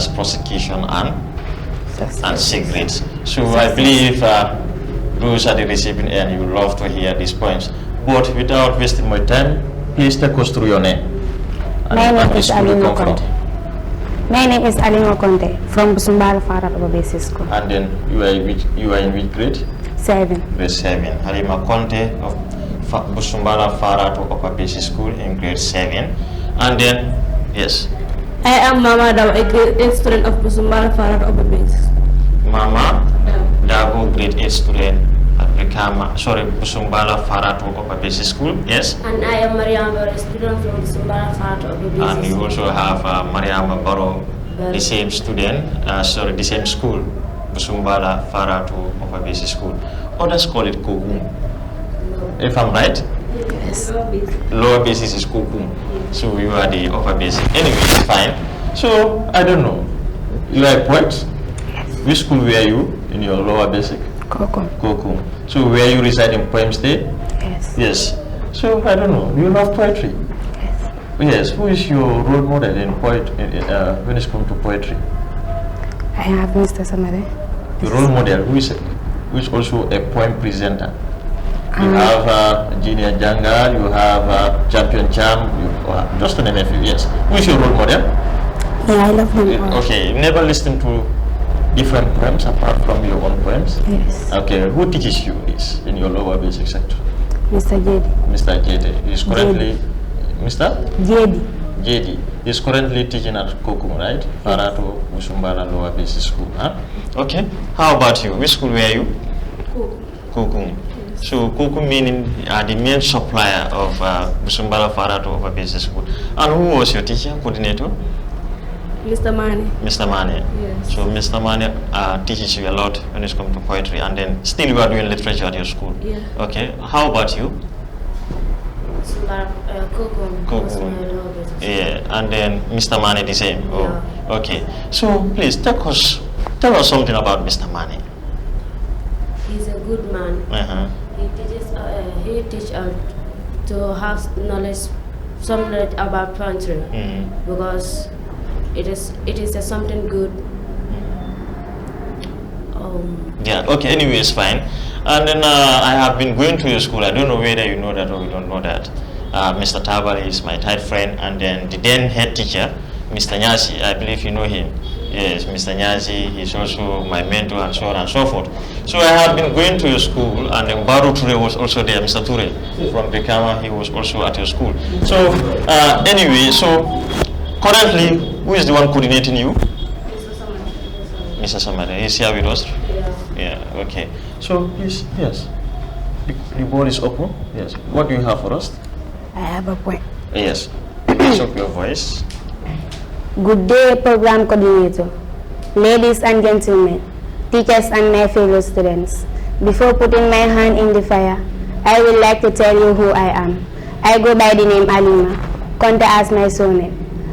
as prosecution and secrets. So I believe those are the receiving end. You love to hear these points. But without wasting my time, please take us through your name. My name is Alima Conte. My name is Alima Conte from Busumbala Farato Basic School. And then you are in which grade? 7. Grade 7. Alima Conte of Busumbala Farato Basic School in grade 7. And then, yes. I am Mama Dao, a grade 8 student of Busumbala Farato Basic School. Mama Dao, grade 8 student at Busumbala Farato Basic School. Yes. And I am Mariam Baro, a student from Busumbala Farato Basic School. And you also have Mariam Baro, the same student, the same school, Busumbala Farato Basic School. Others call it Kokum. If I'm right? Yes. Lower basis is Kokum. So you are the upper basic. Anyway, it's fine. So, I don't know. You are a poet? Yes. Which school were you in your lower basic? Kokum. Kokum. So, where you reside in Poem State? Yes. Yes. So, I don't know. You love poetry? Yes. Yes. Who is your role model in when it comes to poetry? I have Mr. Samade. Your role model, who is also a poem presenter? You have Junior Janga, you have Champion Cham, just to name a few, yes. Who is your role model? Yeah, I love them all. Okay, you never listen to different poems apart from your own poems? Yes. Okay, who teaches you this in your lower basic sector? Mr. Jedi. Mr. JD. He is currently, Mr. Jedi. JD. He is currently teaching at Kokum, right? Farato Busumbala Lower Basic School. Huh? Okay, how about you? Which school were you? Kokum. So Kokum meaning the main supplier of Busumbala Farato Basic School. And who was your teacher, coordinator? Mr. Mane. Mr. Mane. Yes. So Mr. Mane teaches you a lot when it comes to poetry, and then still you are doing literature at your school. Yeah. Okay. How about you? Kokum. Yeah. And then Mr. Mane the same. Oh. Yeah. Okay. So please tell us something about Mr. Mane. He's a good man. He teaches to have some knowledge about poetry, because it is something good. Yeah. Okay. Anyway, it's fine. And then I have been going to your school. I don't know whether you know that or you don't know that. Mr. Tabari is my tight friend, and then the then head teacher, Mr. Nyasi. I believe you know him. Yes, Mr. Nyazi, he's also my mentor, and so on and so forth. So I have been going to your school, and then Baru Ture was also there, Mr. Ture from Brikama, he was also at your school. So anyway, so currently, who is the one coordinating you? Mr. Samade. He's here with us? Yeah, okay. So please, yes, the board is open. Yes, what do you have for us? I have a point. Yes, raise up your voice. Good day, program coordinator, ladies and gentlemen, teachers and my fellow students. Before putting my hand in the fire, I would like to tell you who I am. I go by the name Alima Conte as my surname,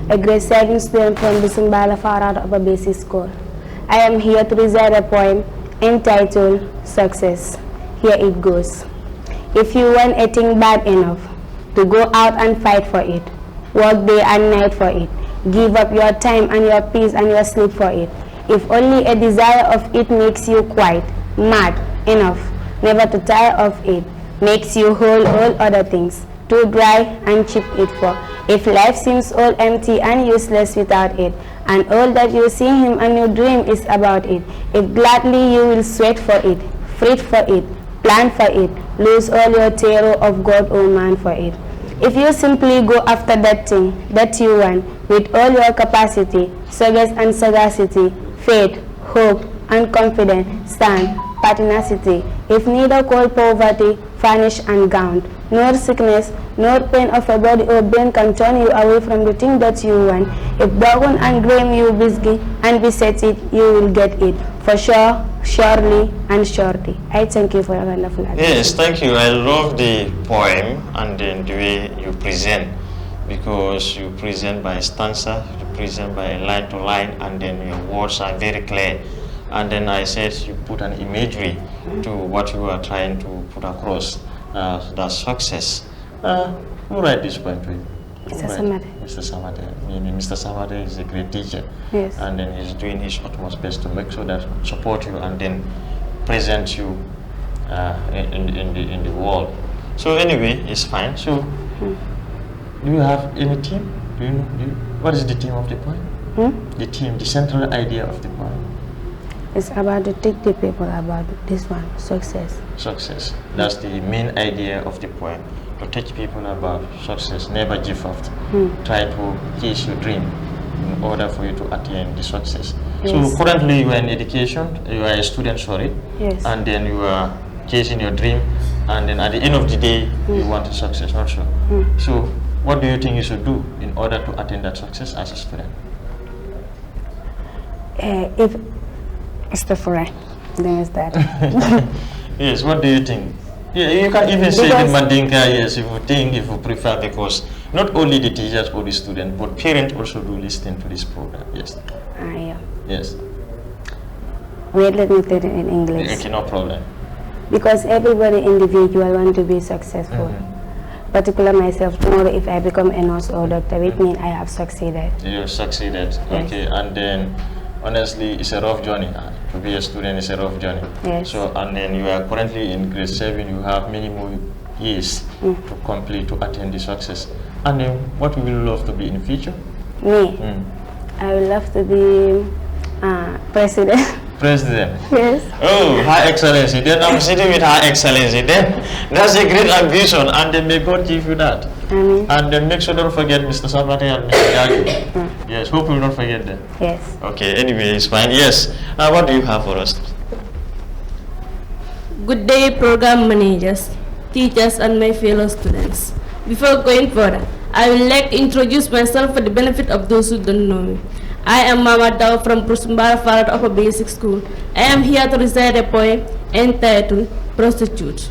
a grade 7 student from Busumbala Farato Basic School. I am here to recite a poem entitled Success. Here it goes. If you want a thing bad enough to go out and fight for it, work day and night for it, give up your time and your peace and your sleep for it. If only a desire of it makes you quite mad enough never to tire of it, makes you hold all other things too dry and cheap it for. If life seems all empty and useless without it, and all that you see him and you dream is about it, if gladly you will sweat for it, fret for it, plan for it, lose all your terror of God or man for it. If you simply go after that thing that you want with all your capacity, service and sagacity, faith, hope, and confidence, stand, pertinacity, if neither cold poverty, furnish and gown, nor sickness, nor pain of a body or brain can turn you away from the thing that you want. If broken and grime you busy and beset it, you will get it. For sure, surely, and surely. I thank you for your wonderful attention. Yes, thank you. I love the poem and then the way you present, because you present by stanza, you present by line to line, and then your words are very clear. And then I said you put an imagery to what you are trying to put across, that success. Who write this poem to you? Mr. Samade. Mr. Samade. Meaning Mr. Samade is a great teacher. Yes. And then he's doing his utmost best to make sure that support you and then present you in the world. So anyway, it's fine. So do you have any team? What is the theme of the poem? The theme, the central idea of the poem. It's about to teach the people about this one, success. Success. That's the main idea of the poem. To teach people about success. Never give up. Try to chase your dream in order for you to attain the success. Yes. So currently you are in education, you are a student, sorry. Yes. And then you are chasing your dream, and then at the end of the day, you want a success, not so. So what do you think you should do in order to attain that success as a student? If it's the foreign, then it's that. Yes, what do you think? Yeah, you can even say the Mandinka, yes, if you prefer, because not only the teachers or the students, but parents also do listen to this program, yes. Yeah. Yes. Wait, let me tell it in English. Okay, no problem. Because everybody individual want to be successful. Particularly myself, tomorrow if I become a nurse or doctor, it means I have succeeded. You have succeeded, Yes. okay, and then honestly, it's a rough journey. To be a student is a rough journey. Yes. So, and then you are currently in grade 7, you have many more years to complete to attain the success. And then what we will love to be in the future? Me, I would love to be president. President. Yes. Oh, Her Excellency. Then I'm sitting with Her Excellency. Then that's a great ambition, and then may God give you that. And then make sure don't forget Mr. Sabate and Mr. Yagi. Yes, hope you will not forget them. Yes. Okay, anyway, it's fine. Yes. What do you have for us? Good day, program managers, teachers, and my fellow students. Before going further, I would like to introduce myself for the benefit of those who don't know me. I am Mama Dao from Busumbala Farato Upper Basic School. I am here to recite a poem entitled Prostitute.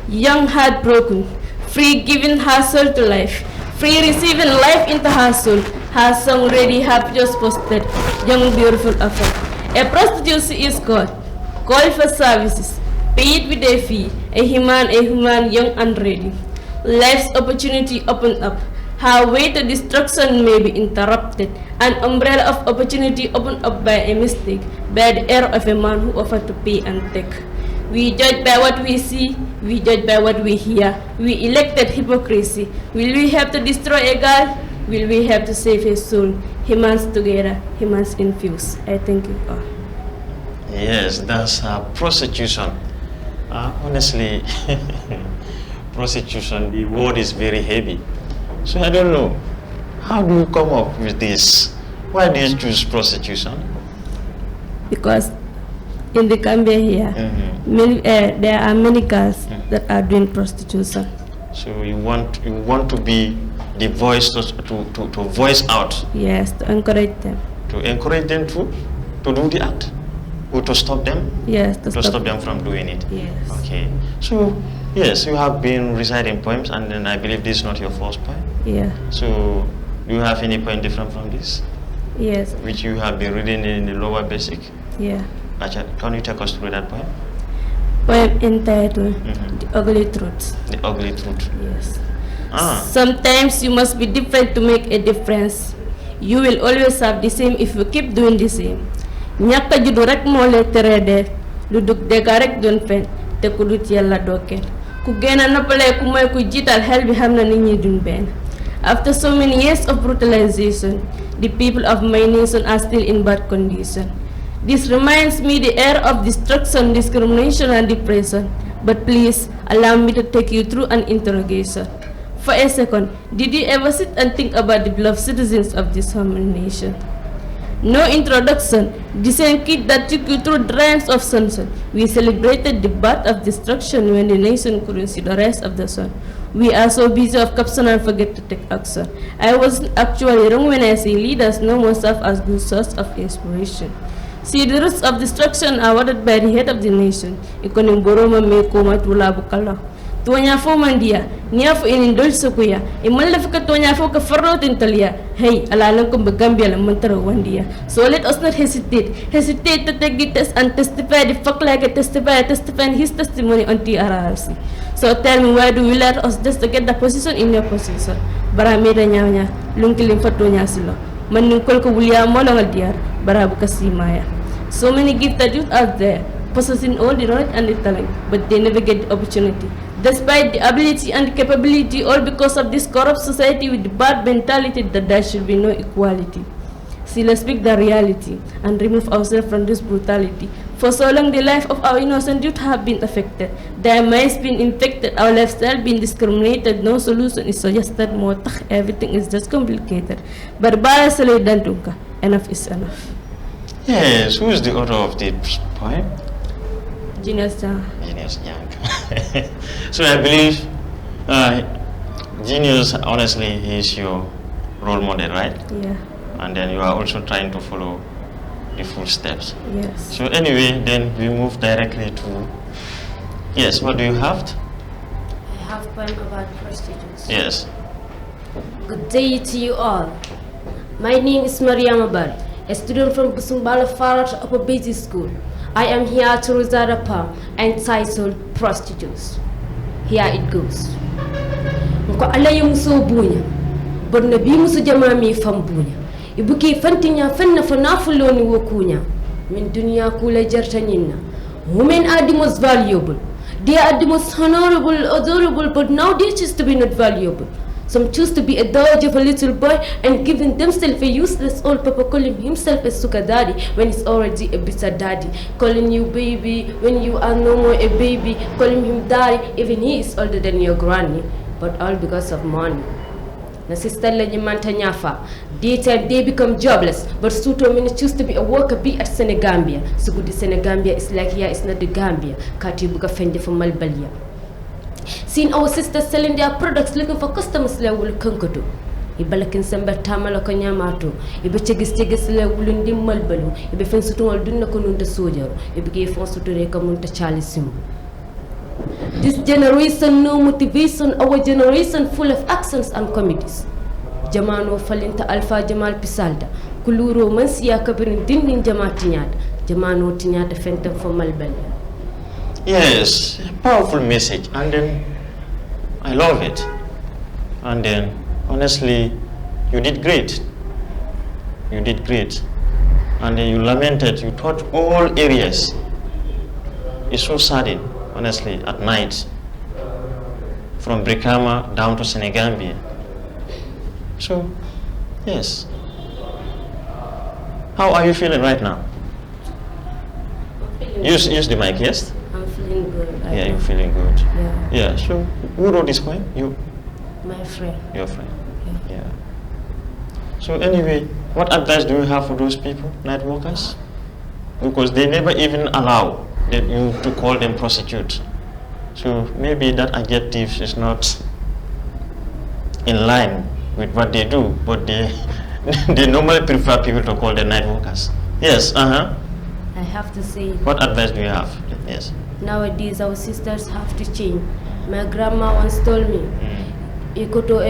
Young, heartbroken, free giving her soul to life, free receiving life into her soul, her song ready, have just posted, young beautiful affair. A prostitute is called for services, paid with a fee, a human, young and ready. Life's opportunity opened up. Her way to destruction may be interrupted. An umbrella of opportunity opened up by a mistake, by the error of a man who offered to pay and take. We judge by what we see, we judge by what we hear. We elected hypocrisy. Will we have to destroy a girl? Will we have to save his soul? Humans together, humans infused. I thank you all. Yes, that's prostitution. Honestly, prostitution, the word is very heavy. So I don't know, how do you come up with this? Why do you choose prostitution? Because in the Gambia here, there are many girls that are doing prostitution. So you want to be the voice to voice out. Yes, to encourage them. To encourage them to do the act, or to stop them. Yes, to stop them from doing it. Yes. Okay. So yes, you have been reciting poems, and then I believe this is not your first poem. Yeah. So do you have any poem different from this? Yes. Which you have been reading in the lower basic? Yeah. Can you take us through that poem? Poem entitled The Ugly Truth. The Ugly Truth. Yes. Sometimes you must be different to make a difference. You will always have the same if you keep doing the same. Ñaka judu rek mo le tere de lu dug dega rek don fen te ku dut yalla dokel ku gëna noppale ku moy ku jital xel bi xamna nit ñi duñ ben. After so many years of brutalization, the people of my nation are still in bad condition. This reminds me the era of destruction, discrimination, and depression. But please allow me to take you through an interrogation. For a second, did you ever sit and think about the beloved citizens of this humble nation? No introduction, the same kid that took you through dreams of sunshine. We celebrated the birth of destruction when the nation couldn't see the rest of the sun. We are so busy of caption and forget to take action. I wasn't actually wrong when I say leaders no more serve as good source of inspiration. See, the roots of destruction are watered by the head of the nation. Ikoning boroma me koma tula bukala. Tuanya fo mandia, nia fo inin dol sokuya. Imal lafika tuanya fo ka farno tintalia. Hey, alalang kung bagambia lang mantara wandia. So let us not hesitate. Hesitate to take the test and testify the fuck like a testify his testimony on TRRC. So tell me, why do you let us just to get the position in your position? bara meda nyawnya lunkilim fatonya silo manin kolko wuliya molongal diar bara bu kasimaya. So many gifted youth out there possessing all the knowledge and the talent, but they never get the opportunity. Despite the ability and the capability, all because of this corrupt society with the bad mentality that there should be no equality. See, let's speak the reality and remove ourselves from this brutality. For so long, the life of our innocent youth have been affected. Their minds been infected, our lifestyle been discriminated. No solution is suggested. More, everything is just complicated. But enough is enough. Yes, who is the author of this poem? Genius Young. Genius Young. So I believe Genius, honestly, he is your role model, right? Yeah. And then you are also trying to follow the footsteps. Yes. So anyway, then we move directly to, yes, what do you have? I have a poem about prostitutes. Yes. Good day to you all. My name is Mariam Abad, a student from Busumbala Farato Upper Basic School. I am here to recite a poem entitled Prostitutes. Here it goes. Nko alaye muso bunya, but na bi muso jama mi fam bunya. Ibuki fantinya fanna fanafuloni wokunya. Min dunya kula jartanyina. Women are the most valuable. They are the most honorable, adorable, but now they choose to be not valuable. Some choose to be a dodge of a little boy and giving themselves a useless old papa, calling himself a sugar daddy when he's already a bitter daddy. Calling you baby when you are no more a baby. Calling him daddy even he is older than your granny. But all because of money. Na sister Lenyamanta Nyafa, daytime they become jobless, but Suto Mini choose to be a worker bee at Senegambia. So good the Senegambia is like here, it's not the Gambia. Kati buka fendi for Malbalia. Seeing our sisters selling their products, looking for customers like will conquer. Ibalakin Samba Tamala Kanyamato, Ibachegis like Wulundi Malbalu, Ibefin Sutu Alduna Konunda Soldier, Ibigay Fonsu to Rekamunta Charlie Sim. This generation no motivation, our generation full of actions and committees. Jamano Falinta Alpha Jamal Pisalda, Kuluro Mansia Kabirin Dindin Jamatinyat, Jamano Tinyata Fenton for Malbalia. Yes, powerful message, and then I love it. And then honestly, you did great. You did great. And then you lamented, you taught all areas. It's so saddening, honestly, at night, from Brikama down to Senegambia. So, yes. How are you feeling right now? Use the mic, yes? I'm feeling good. Yeah, you're feeling good. Yeah. Yeah, so who wrote this poem? You? My friend. Your friend. Yeah. Yeah. So anyway, what advice do you have for those people, night workers? Because they never even allow you to call them prostitutes. So maybe that adjective is not in line with what they do, but they they normally prefer people to call them night workers. Yes, I have to say, what advice do you have? Yes. nowadays our sisters have to change. My grandma once told me, ikoto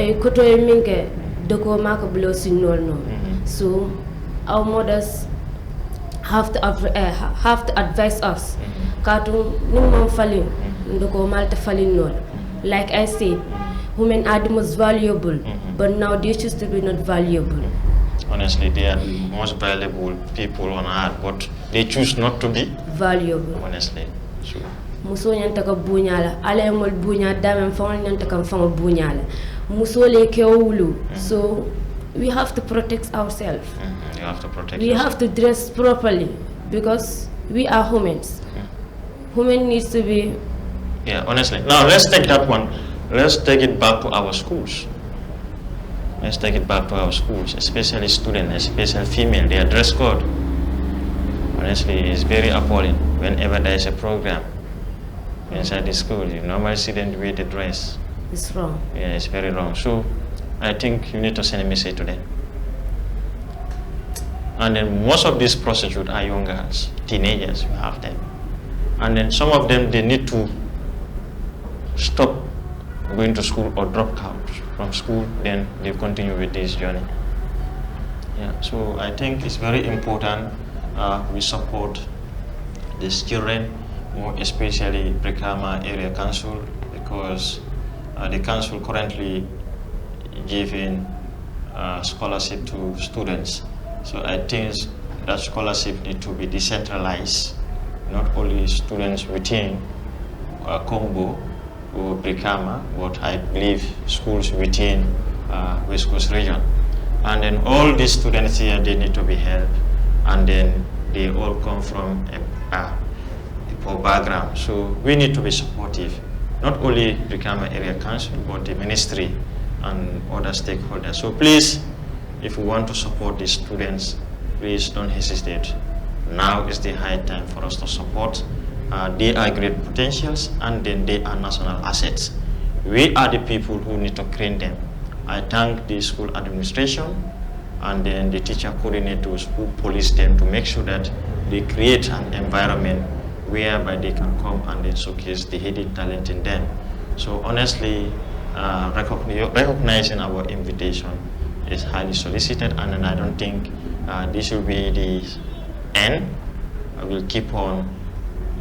minke doko maka below sinol no. So our mothers have to advise us. Katu nimam falin doko malta falin no. Like I said, women are the most valuable, but now they choose to be not valuable. Honestly, they are the most valuable people on earth, but they choose not to be valuable. Honestly, so. Muso nyanta ka bunyala, ala mol bunya dame fawal nyanta ka fawal bunyala. Muso le keowulu. So we have to protect ourselves. You have to protect We yourself. have to dress properly because we are humans. Women needs to be. Yeah, honestly. Now let's take that one. Let's take it back to our schools. Let's take it back to our schools, especially students, especially female. Their dress code, honestly, is very appalling. Whenever there is a program inside the school, you normally see them the way they dress. It's wrong. Yeah, it's very wrong. So I think you need to send a message to them. And then most of these prostitutes are young girls, teenagers, you have them. And then some of them, they need to stop going to school or drop out from school, then they continue with this journey. Yeah, so I think it's very important we support these children, more especially Brikama Area Council, because the council currently giving scholarship to students. So I think that scholarship need to be decentralized, not only students within Congo or Brikama, but I believe schools within West Coast region. And then all these students here, they need to be helped, and then they all come from a poor background. So we need to be supportive, not only Brikama Area Council, but the ministry and other stakeholders. So please, if you want to support these students, please don't hesitate. Now is the high time for us to support. They are great potentials, and then they are national assets. We are the people who need to train them. I thank the school administration and then the teacher coordinators who police them to make sure that they create an environment whereby they can come and then showcase the hidden talent in them. So honestly, recognizing our invitation is highly solicited, and then I don't think this will be the end. I will keep on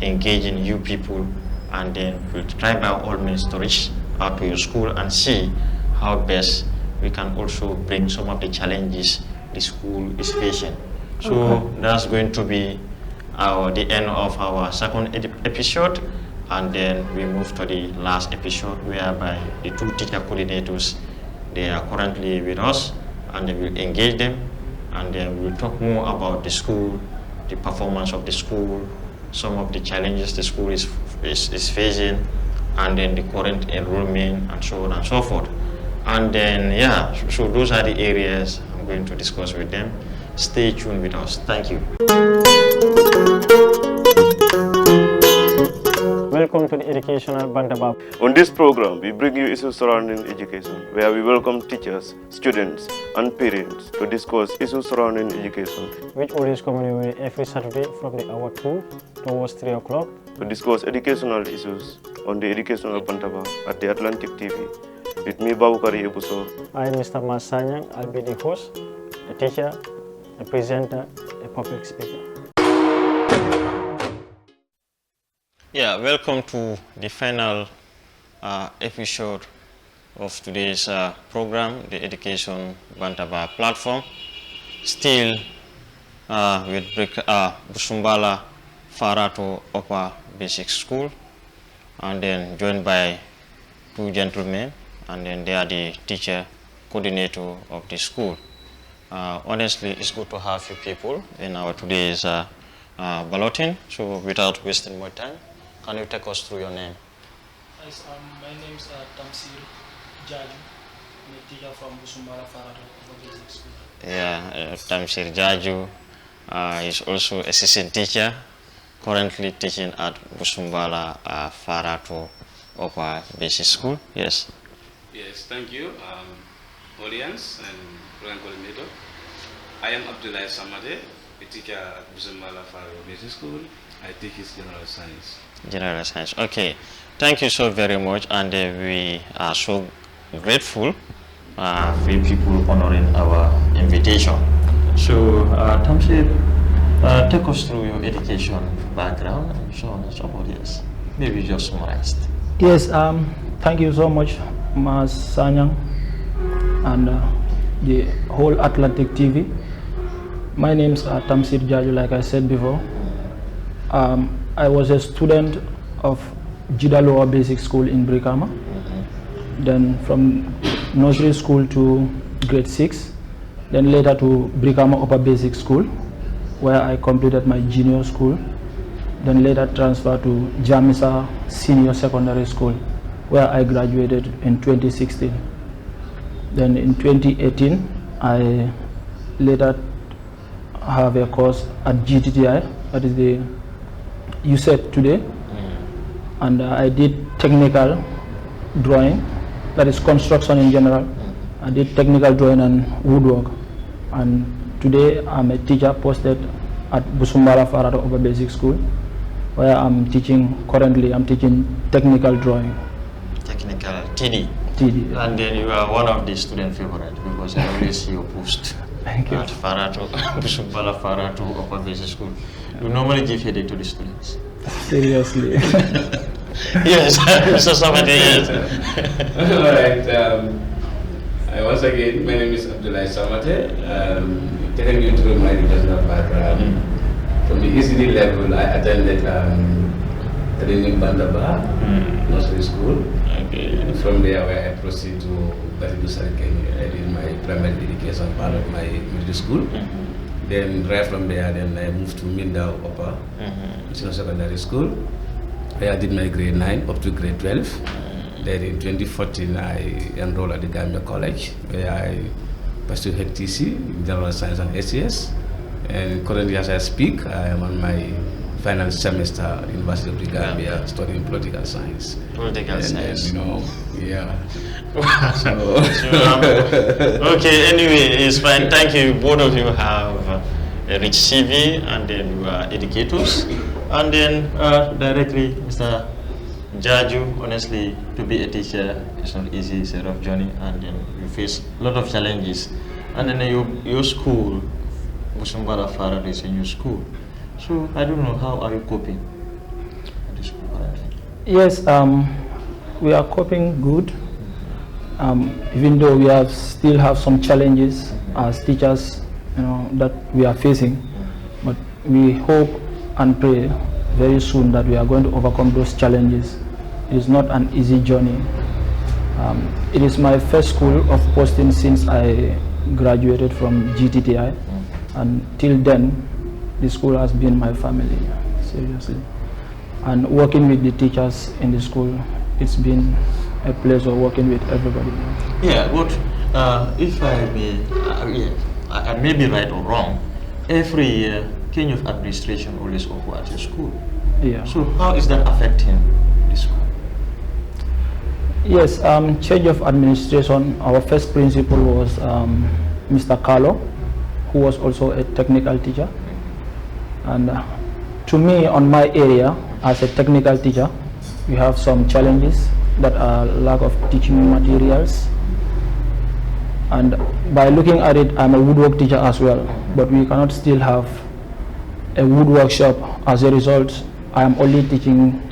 engaging you people, and then we'll try by all means to reach out to your school and see how best we can also bring some of the challenges the school is facing. So that's going to be the end of our second episode, and then we move to the last episode, whereby the two teacher coordinators, they are currently with us, and then we'll engage them, and then we'll talk more about the school, the performance of the school, some of the challenges the school is facing, and then the current enrollment, and so on and so forth. And then, yeah, so those are the areas I'm going to discuss with them. Stay tuned with us. Thank you. Welcome to the Educational Bantaba. On this program, we bring you issues surrounding education, where we welcome teachers, students, and parents to discuss issues surrounding education. Which always come your way every Saturday from the hour 2 towards 3 o'clock. To discuss educational issues on the Educational Bantaba at the Atlantic TV. With me, Babukari Ebuso. I am Mr. Sanyang. I'll be the host, a teacher, a presenter, a public speaker. Yeah, welcome to the final episode of today's program, the Education Bantaba platform. Still with Busumbala Farato Upper Basic School, and then joined by two gentlemen, and then they are the teacher coordinator of the school. Honestly, it's good to have you people in our today's balloting. So without wasting more time, can you take us through your name? Yes, my name is Tamsir Jaju. I'm a teacher from Busumbala Farato Basic School. Yeah, Tamsir Jaju is also assistant teacher, currently teaching at Busumbala Farato Upper Basic School. Yes. Yes, thank you, audience and program coordinator. I am Abdullah Samade, a teacher at Busumbala Farato Basic School. I teach general science. General science. Okay. Thank you so very much, and we are so grateful for people honoring our invitation. So, Tamsir, take us through your education background and so on and so forth. Yes. Maybe just summarized. Yes, thank you so much, Mas Sanyang, and the whole Atlantic TV. My name is Tamsir Jaju, like I said before. I was a student of Jidaloa Basic School in Brikama. Then from nursery school to grade 6, then later to Brikama Upper Basic School, where I completed my junior school. Then later transferred to Jamisa Senior Secondary School, where I graduated in 2016. Then in 2018, I later have a course at GTTI, that is the USET today, and I did technical drawing, that is construction in general. I did technical drawing and woodwork, and today I'm a teacher posted at Busumbala Farato Upper Basic School, where I'm teaching, currently I'm teaching technical drawing. Technical, TD. TD. And then you are one of the student favorite, because I always see your post. Thank you. At Farato, Busumbala Farato Upper Basic School. You normally give headache to the students. Seriously. Yes, Mr. Samade, yes. Alright, Once again, my name is Abdullah Samate. Taking you through my educational background. From the ECD level, I attended training Bantaba, nursery school. Okay. From there, where I proceed to Baribu Sarikeni. I did my primary education part of my middle school. Then right from there, then I moved to Mindao Upper Senior Secondary School, where I did my grade 9 up to grade 12. Then in 2014, I enrolled at the Gambia College, where I pursued HTC, General Science and SCS. And currently, as I speak, I am on my final semester at the University of the Gambia, studying political science. Political science. And, you know, yeah. Okay, anyway, it's fine. Thank you. Both of you have a rich CV, and then you are educators. And then directly, Mr. Jaju, honestly, to be a teacher is not easy, it's a rough journey, and then you face a lot of challenges. And then your school, Busumbala Farato, is a new school. So I don't know, how are you coping at the school currently? Yes, we are coping good. Even though we still have some challenges as teachers, that we are facing, but we hope and pray very soon that we are going to overcome those challenges. It is not an easy journey. It is my first school of posting since I graduated from GTTI, and till then, the school has been my family, seriously. And working with the teachers in the school, it's been a pleasure working with everybody. Yeah, but if I may, I may be right or wrong, every year change of administration always occurs at your school. Yeah. So how is that affecting the school? Yes, change of administration. Our first principal was Mr. Carlo, who was also a technical teacher. And to me, on my area, as a technical teacher, we have some challenges that are lack of teaching materials. And by looking at it, I'm a woodwork teacher as well, but we cannot still have a wood workshop. As a result, I am only teaching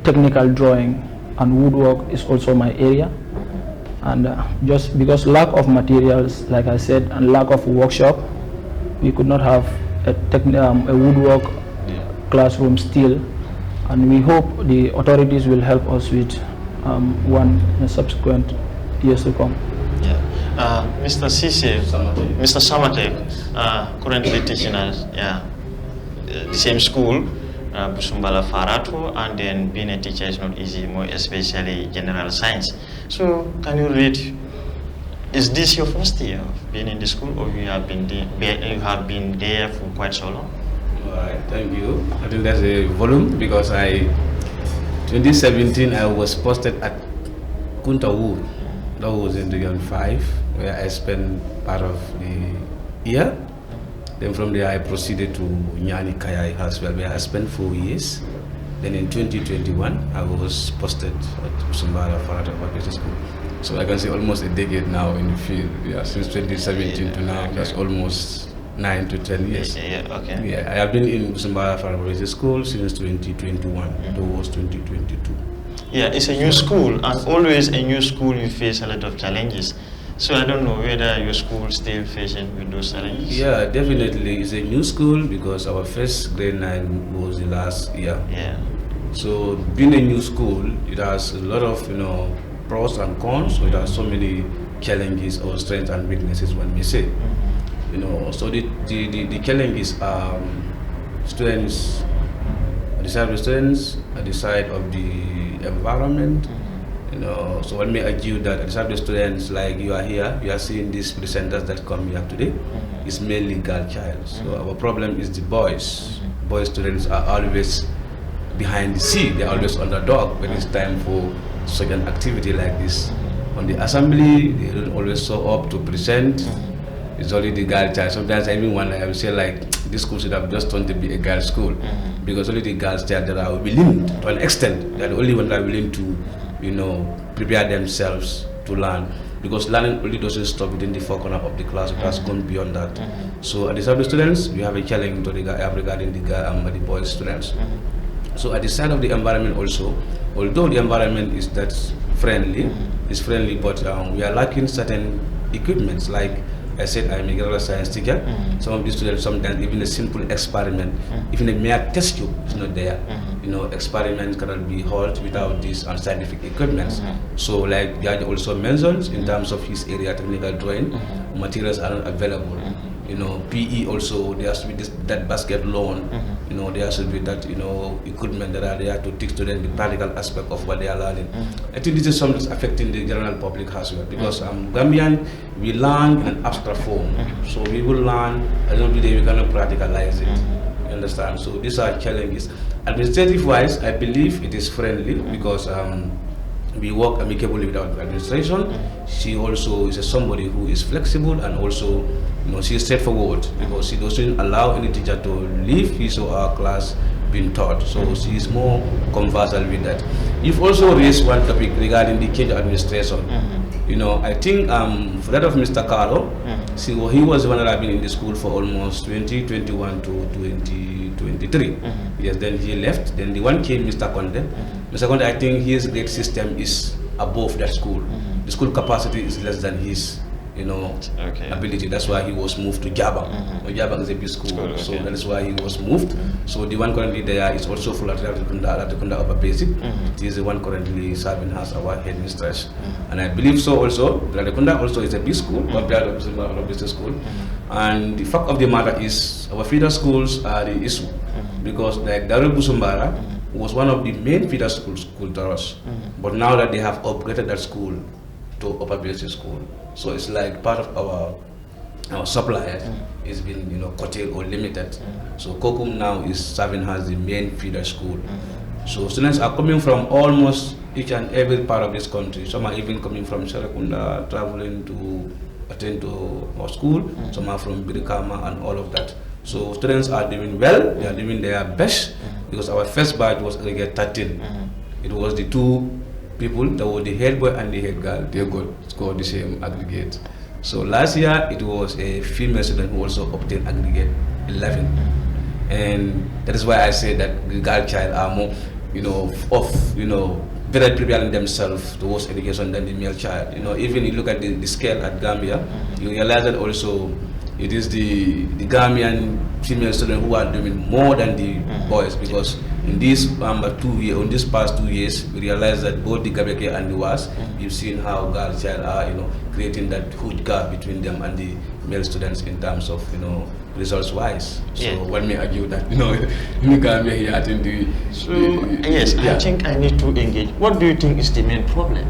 technical drawing, and woodwork is also my area. And just because lack of materials, like I said, and lack of workshop, we could not have a woodwork classroom still. And we hope the authorities will help us with one in the subsequent years to come. Yeah. Mr. Sise, Mr. Samate, currently teaching at the same school, Busumbala Farato, and then being a teacher is not easy, more especially general science. So can you rate, is this your first year of being in the school, or you have been there for quite so long? All right, thank you. I think that's a volume because 2017 I was posted at Kuntawu. That was in Region 5, where I spent part of the year. Then from there I proceeded to Nyani Kayai as well, where I spent 4 years. Then in 2021 I was posted at Busumbala Farato School. So I can say almost a decade now in the field. Yeah, since 2017 to now, that's almost 9 to 10 years. Okay. Yeah, I have been in Busumbala Farato School since 2021 towards 2022. Yeah, it's a new school, and always a new school you face a lot of challenges. So I don't know whether your school still facing with those challenges. Yeah, definitely it's a new school because our first grade 9 was the last year. Yeah. So being a new school, it has a lot of pros and cons. So it has so many challenges or strengths and weaknesses, one may say. So the challenges are students, at the side of the students, at the side of the environment. So one may argue that at the side of the students, like you are here, you are seeing these presenters that come here today, it's mainly girl child. So our problem is the boys. Boy students are always behind the scene, they're always underdog when it's time for such an activity like this. On the assembly, they don't always show up to present. It's only the girl child. Sometimes I even wonder, I would say like, this school should have just turned to be a girl school, because only the girls child that are willing, to an extent, they're the only ones that are willing to, prepare themselves to learn. Because learning only doesn't stop within the four corners of the class, it has gone beyond that. So at the side of the students, we have a challenge regarding the boys students. So at the side of the environment also, although the environment is that friendly, it's friendly, but we are lacking certain equipments. Like I said, I'm a general science teacher. Some of these students, sometimes even a simple experiment, even a mere test tube is not there. You know, experiments cannot be held without these scientific equipments. So like Judge also mentions, in terms of his area, technical drawing, materials are not available. You know, PE also, there has to be that basket loan. You know, there has to be that, you know, equipment that are there to teach students the practical aspect of what they are learning. I think this is something that's affecting the general public as well, because Gambian, we learn in an abstract form. So we will learn, at the end of the day, we cannot practicalize it. You understand? So these are challenges. Administrative-wise, I believe it is friendly, because we work amicably with our administration. She also is somebody who is flexible, and also, you know, she is straightforward, because she doesn't allow any teacher to leave his or her class being taught. So she is more conversant with that. You've also raised one topic regarding the change of administration. You know, I think for that of Mr. Carlo, he was the one that had been in the school for almost 2021 to 2023. Yes, then he left. Then the one came, Mr. Conde. Mr. Conde, I think his grade system is above that school. The school capacity is less than his, you know, ability. That's why he was moved to Jabang. Jabang is a big school, so that is why he was moved. So the one currently there is also full at Ratikunda Upper Basic. He is the one currently serving as our headmistress. And I believe so also, Ratikunda also is a big school, compared to a business school. And the fact of the matter is, our feeder schools are the issue. Because like Farato Busumbala was one of the main feeder schools to us. But now that they have upgraded that school to upper basic school, so it's like part of our suppliers is been, you know, curtailed or limited. So Kokum now is serving as the main feeder school. So students are coming from almost each and every part of this country. Some are even coming from Serekunda, traveling to attend to our school. Some are from Birikama and all of that. So students are doing well, they are doing their best, because our first batch was aggregate 13. It was the two people, that were the head boy and the head girl, they got scored the same aggregate. So last year it was a female student who also obtained aggregate 11. And that is why I say that the girl child are more, you know, better preparing themselves towards education than the male child. You know, even you look at the scale at Gambia, you realize that also it is the Gambian female students who are doing more than the boys, because in this past 2 years, we realized that both the Gabeke and the WAS, you've seen how girls child are, you know, creating that huge gap between them and the male students in terms of, you know, results wise. So one may argue that, you know, in Gambia here, I think I think I need to engage. What do you think is the main problem?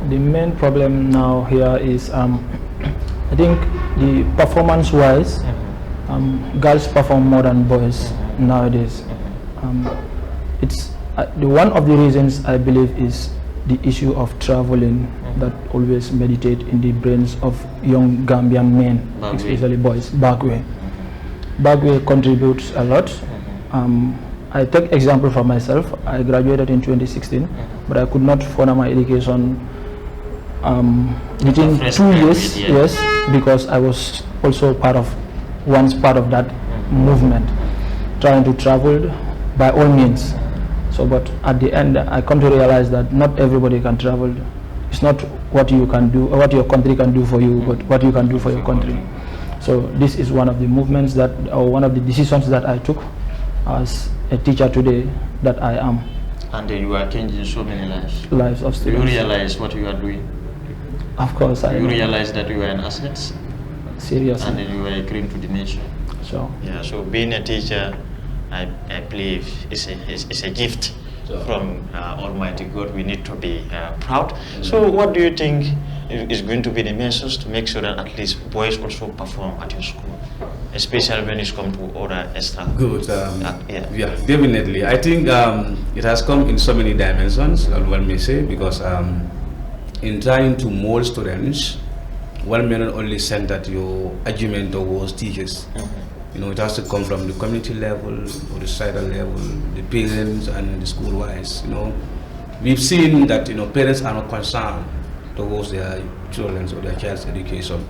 The main problem now here is, I think the performance-wise, girls perform more than boys nowadays. It's one of the reasons I believe is the issue of traveling that always meditate in the brains of young Gambian men, especially boys. Backway contributes a lot. I take example for myself. I graduated in 2016, but I could not further my education within 2 years, yes, because I was also part of that movement, trying to travel by all means. So, but at the end, I come to realize that not everybody can travel. It's not what you can do or what your country can do for you, but what you can do for your country. So this is one of the movements that, or one of the decisions that I took as a teacher today that I am. And you are changing so many lives. Lives of students. Do you realize what you are doing? Of course, you realize that you are an asset. Seriously. And then you are a cream to the nation. So yeah. So being a teacher, I believe is a gift from Almighty God. We need to be proud. So what do you think is going to be the measures to make sure that at least boys also perform at your school, especially when it's come to other extra? Good. Yeah, definitely. I think it has come in so many dimensions, one may say, because in trying to mold students, one may not only send that your argument towards teachers. You know, it has to come from the community level or the societal level, the parents and the school wise. You know, we've seen that, you know, parents are not concerned towards their children's or their child's education.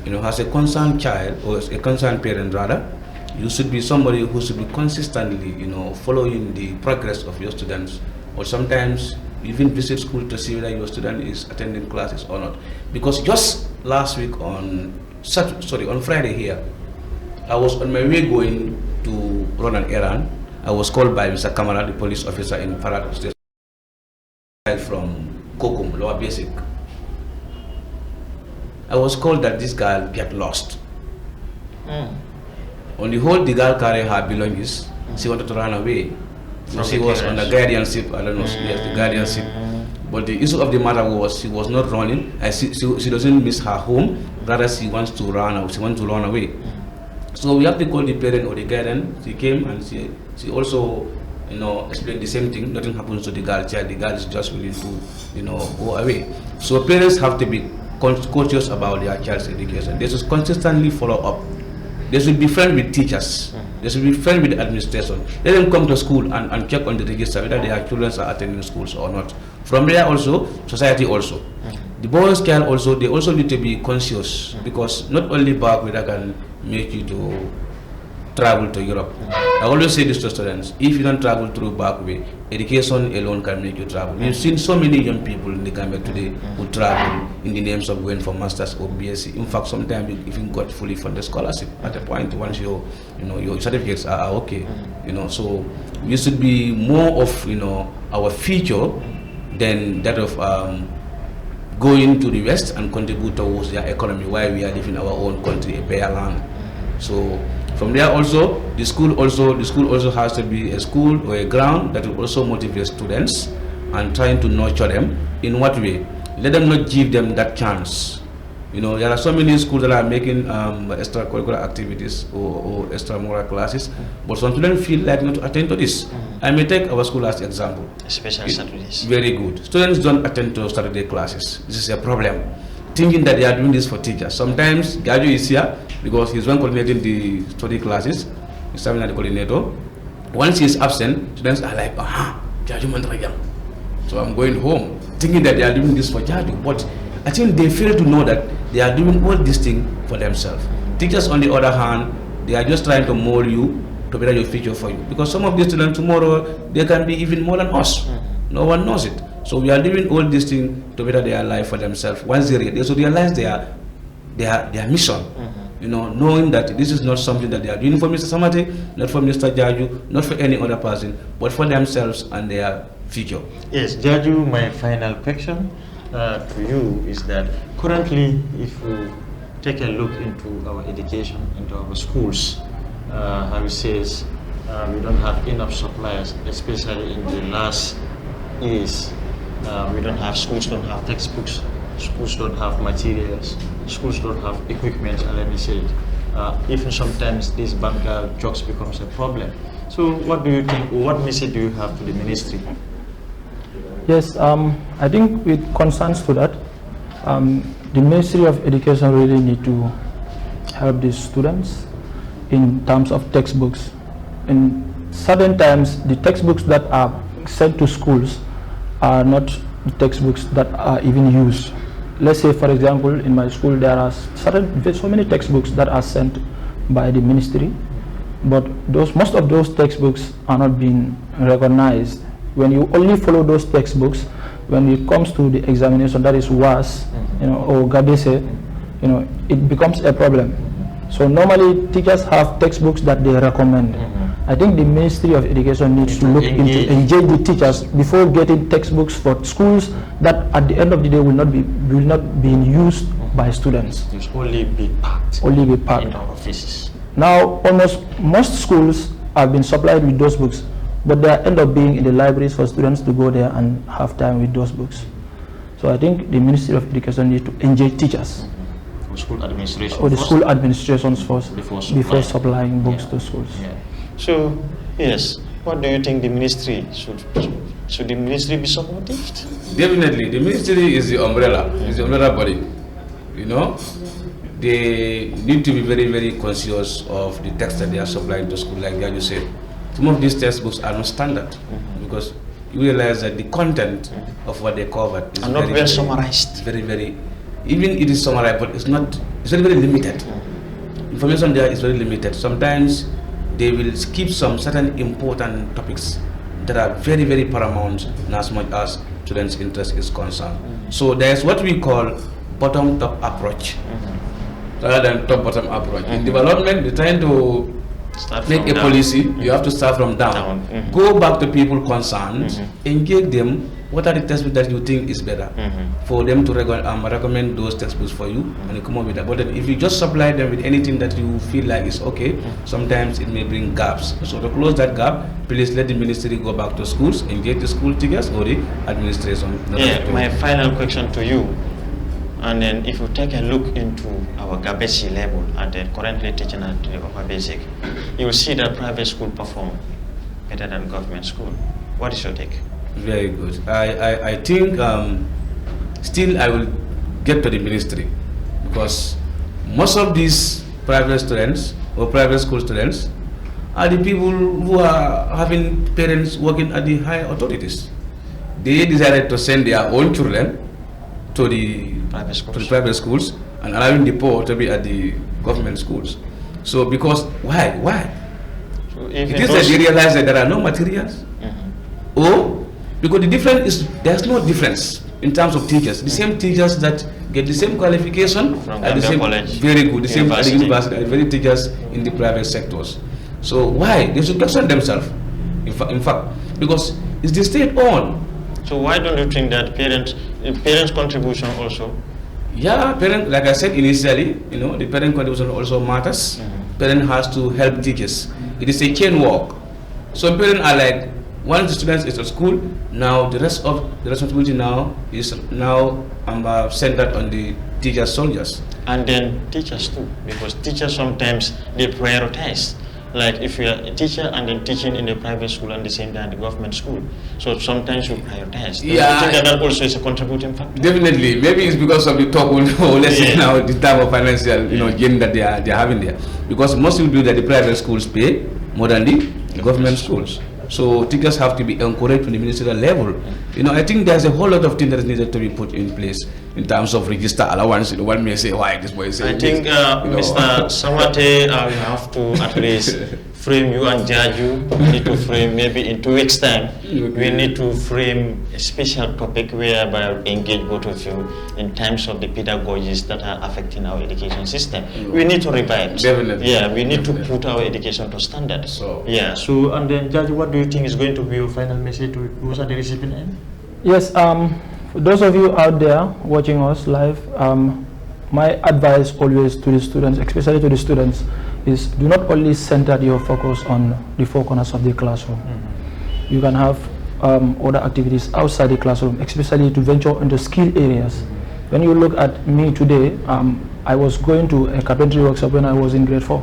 You know, as a concerned child or as a concerned parent rather, you should be somebody who should be consistently, you know, following the progress of your students, or sometimes even visit school to see whether your student is attending classes or not. Because just last week on Friday here, I was on my way going to run an errand. I was called by Mr. Kamara, the police officer in Farato State, from Kokum, Lower Basic. I was called that this girl get lost. On the whole, the girl carried her belongings. She wanted to run away. So she was on the guardianship, I don't know, yes, the guardianship. But the issue of the matter was she was not running, and she doesn't miss her home, rather she wants to run away. So we have to call the parent or the guardian. She came and she also, explained the same thing. Nothing happens to the girl child. The girl is just willing to, go away. So parents have to be conscious about their child's education. They should consistently follow up. They should be friends with teachers. They should be friends with the administration. Let them come to school and check on the register whether their children are attending schools or not. From there also, society also. The boys can also, they also need to be conscious, because not only back where can make you to travel to Europe. I always say this to students: if you don't travel through back way, education alone can make you travel. We've seen so many young people in the Gambia today who travel in the names of going for masters or BSc. In fact, sometimes you even got fully funded scholarship at a point once your certificates are okay. So we should be more of our future than that of going to the West and contribute towards their economy while we are living our own country, a bare land. So from there also, the school also has to be a school or a ground that will also motivate students and trying to nurture them. In what way? Let them not give them that chance. There are so many schools that are making extracurricular activities or extramural classes, but some students feel like not to attend to this. I may take our school as an example. Especially Saturdays. Very good. Students don't attend to Saturday classes. This is a problem. Thinking that they are doing this for teachers. Sometimes Gaju is here because he's one coordinating the study classes. He's serving as the coordinator. Once he is absent, students are like, Gaju Mandrayam. So I'm going home, thinking that they are doing this for Gaju. But I think they fail to know that they are doing all these things for themselves. Teachers, on the other hand, they are just trying to mold you to better your future for you. Because some of these students tomorrow, they can be even more than us. No one knows it. So we are doing all these things to better their life for themselves. Once they should realize their mission. Knowing that this is not something that they are doing for Mr. Samate, not for Mr. Jaju, not for any other person, but for themselves and their future. Yes, Jaju, my final question to you is that currently, if you take a look into our education, into our schools, how it says we don't have enough suppliers, especially in the last years. We don't have, schools don't have textbooks, schools don't have materials, schools don't have equipment, and let me say it. Even sometimes these banker jokes becomes a problem. So what do you think, what message do you have to the ministry? Yes, I think with concerns to that, the Ministry of Education really need to help these students in terms of textbooks. In certain times, the textbooks that are sent to schools are not the textbooks that are even used. Let's say, for example, in my school there are so many textbooks that are sent by the ministry, but most of those textbooks are not being recognized. When you only follow those textbooks, when it comes to the examination, that is WAS, or GABESE, it becomes a problem. So normally teachers have textbooks that they recommend. I think the Ministry of Education needs to look into engage the teachers before getting textbooks for schools that at the end of the day will not be used by students. It will only be packed. In our offices. Now most schools have been supplied with those books, but they end up being in the libraries for students to go there and have time with those books. So I think the Ministry of Education needs to engage teachers. Or school administration. Or the school administrations first before supplying books to schools. Yeah. So yes, what do you think the ministry should the ministry be supportive? Definitely, the ministry is the umbrella, body. They need to be very, very conscious of the text that they are supplying to school, like you said. Some of these textbooks are not standard because you realize that the content of what they covered is not well summarized. Very, very, even it is summarized, but it's very, very limited. Information there is very limited. Sometimes they will skip some certain important topics that are very, very paramount, as much as students' interest is concerned. So there's what we call bottom-top approach rather than top-bottom approach. In development, we're trying to make a policy. You have to start from down. Go back to people concerned, engage them. What are the textbooks that you think is better for them to recommend those textbooks for you, and you come up with that. But then if you just supply them with anything that you feel like is okay, sometimes it may bring gaps. So to close that gap, please let the ministry go back to schools, engage the school teachers or the administration. Yeah, my final question to you, and then if you take a look into our Gabesi level and then currently teaching at the upper basic, you will see that private school perform better than government school. What is your take? Very good. I think still I will get to the ministry, because most of these private students or private school students are the people who are having parents working at the high authorities. They decided to send their own children to the private schools and allowing the poor to be at the government schools. So because why? So it is that they realize that there are no materials, or because the difference is there's no difference in terms of teachers. The same teachers that get the same qualification from at the same college, very good, the same at the university, are very teachers in the private sectors. So why they should question themselves? In fact, because it's the state owned. So why don't you think that parents' contribution also? Yeah, parent, like I said initially, the parent contribution also matters. Parent has to help teachers. It is a chain walk. So parents are like, once the students is at school, now the rest of the responsibility now is centered on the teachers, soldiers. And then teachers too, because teachers sometimes they prioritize. Like if you are a teacher and then teaching in the private school and the same time the government school, so sometimes you prioritize. Yeah, I think that also is a contributing factor. Definitely, maybe it's because of the talk, or let's say now the type of financial gain that they are having there. Because most people do that the private schools pay more than the government schools. So teachers have to be encouraged from the ministerial level. I think there's a whole lot of things that is needed to be put in place in terms of register allowance. One may say, why this boy is saying I think, Mr. Samate, we have to at least frame you and judge you. We need to frame maybe in 2 weeks' time. We need to frame a special topic whereby we engage both of you in terms of the pedagogies that are affecting our education system. We need to revive. Definitely. Yeah, we need to put our education to standard. So yeah. So and then, Judge, what do you think is going to be your final message to those at the receiving end? Yes. For those of you out there watching us live, my advice always to the students, especially to the students, is do not only center your focus on the 4 corners of the classroom. You can have other activities outside the classroom, especially to venture into skill areas. When you look at me today, I was going to a carpentry workshop when I was in grade 4.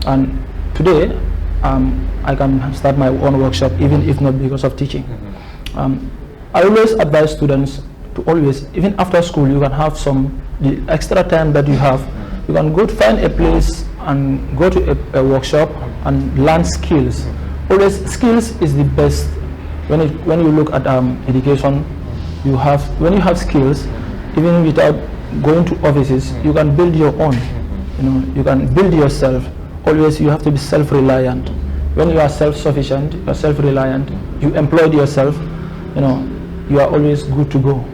And today, I can start my own workshop, even if not because of teaching. I always advise students to always, even after school, you can have the extra time that you have, you can go to find a place and go to a workshop and learn skills. Always, skills is the best. When you look at education, when you have skills, even without going to offices, you can build your own. You can build yourself. Always, you have to be self-reliant. When you are self-sufficient, you are self-reliant, you employ yourself, you are always good to go.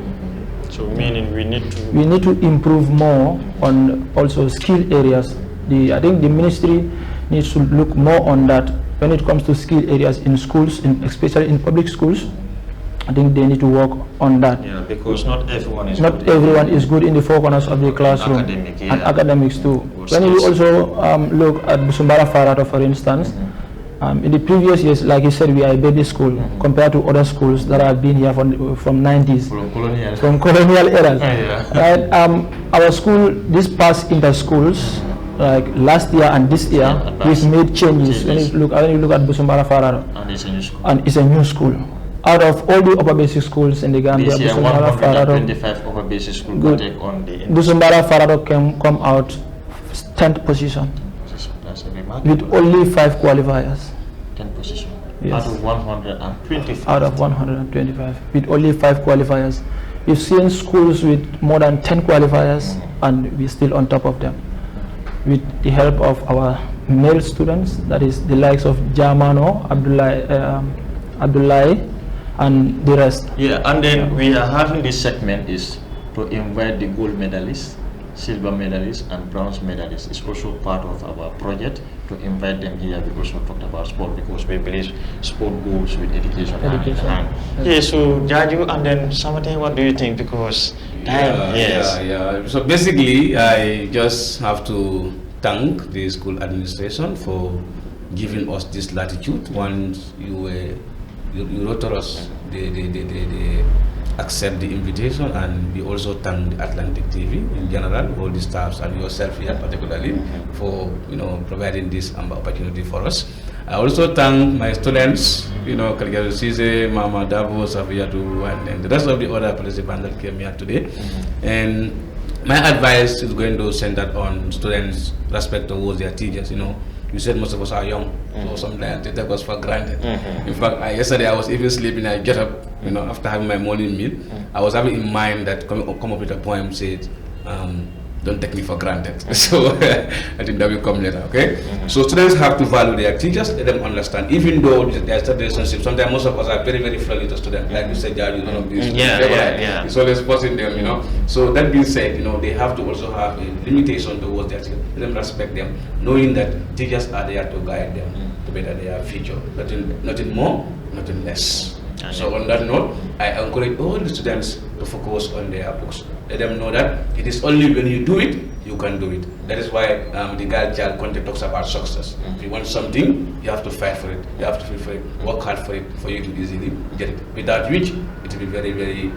So meaning we need to improve more on also skill areas. I think the ministry needs to look more on that when it comes to skill areas in schools, especially in public schools. I think they need to work on that. Yeah, because not everyone is good in the 4 corners of the classroom and academics too. When you also look at Busumbala Farato, for instance, in the previous years, like you said, we are a baby school compared to other schools that have been here from 90s, from colonial eras. Right? Our school, this past inter schools, like last year and this year, we've made changes. When you look at Busumbala Farato, and it's a new school. Out of all the upper basic schools in the Gambia, Busumbala Farato, upper basic schools will take on the Busumbala Farato can come out 10th position with only 5 qualifiers. 10 position. Yes. Out of 125. Out of 125 with only 5 qualifiers. We've seen schools with more than 10 qualifiers and we're still on top of them. With the help of our male students, that is the likes of Jamano, Abdullahi, and the rest. Yeah, and then we are having this segment is to invite the gold medalists, silver medalists, and bronze medalists. It's also part of our project to invite them here. We also talked about sport because we believe sport goes with education. Hand in hand. Yeah, so Jaju, and then Samate, what do you think? Because time, yeah. So basically, I just have to thank the school administration for giving us this latitude. Once you wrote to us, they accept the invitation, and we also thank the Atlantic TV in general, all the staffs, and yourself here particularly for providing this opportunity for us. I also thank my students, Kalgaru Sise, Mama Davo, Safiatu, and the rest of the other participants that came here today. And my advice is going to center on students' respect towards their teachers. You said most of us are young, so sometimes they take us for granted. In fact, yesterday I was even sleeping. I get up, after having my morning meal. I was having in mind that come up with a poem said, "Don't take me for granted." So I think that will come later. Okay. So students have to value their teachers, let them understand. Even though there's a relationship, sometimes most of us are very, very friendly to students. Like you said, Jari, one of these. It's always forcing them, So that being said, they have to also have a limitation towards their teachers. Let them respect them, knowing that teachers are there to guide them to better their future. Nothing more, nothing less. So on that note, I encourage all the students to focus on their books. Let them know that it is only when you do it, you can do it. That is why the Girl-Child content talks about success. If you want something, you have to fight for it. You have to fight for it, work hard for it, for you to easily get it. Without which, it will be very, very,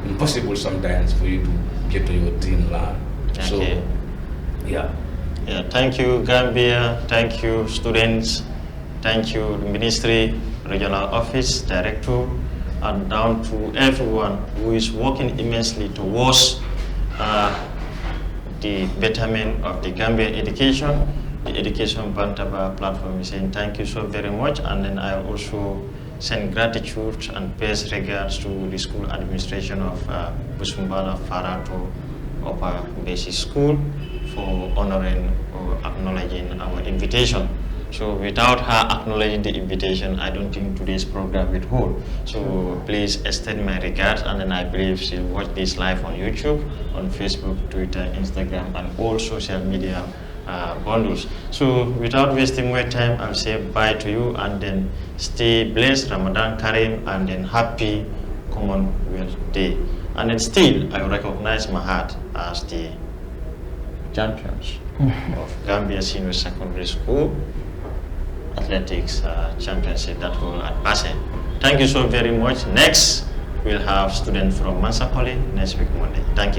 impossible sometimes for you to get to your dreamland. So, yeah. Thank you, Gambia. Thank you, students. Thank you, the Ministry, Regional Office, Director, and down to everyone who is working immensely towards the betterment of the Gambian education. The Education Bantaba platform is saying thank you so very much, and then I also send gratitude and best regards to the school administration of Busumbala Farato Upper Basic School for honoring or acknowledging our invitation. So without her acknowledging the invitation, I don't think today's program would hold. So please extend my regards, and then I believe she'll watch this live on YouTube, on Facebook, Twitter, Instagram, and all social media bundles. So without wasting more time, I'll say bye to you, and then stay blessed, Ramadan Kareem, and then happy Commonwealth Day. And then still, I recognize Mahat as the champions of Gambia Senior Secondary School Athletics Championship that will at Basse. Thank you so very much. Next, we'll have students from Mansapoli next week Monday. Thank you.